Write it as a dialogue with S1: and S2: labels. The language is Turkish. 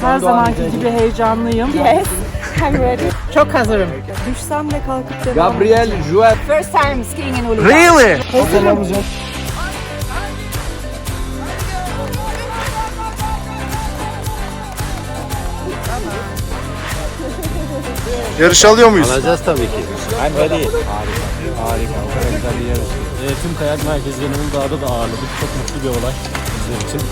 S1: Her zamanki gibi heyecanlıyım.
S2: Yes, I'm ready.
S1: Çok hazırım.
S2: Düşsem de kalkıp devam
S3: Gabriel Jouet.
S2: First time skiing in Uludag.
S3: Really?
S4: Yarış alıyor muyuz?
S3: Alacağız tabii ki.
S5: I'm ready. Harika. O kadar güzel bir yarış. Tüm kayak merkezlerinin Uludağ'da da ağırladık. Çok mutlu bir olay bizler için.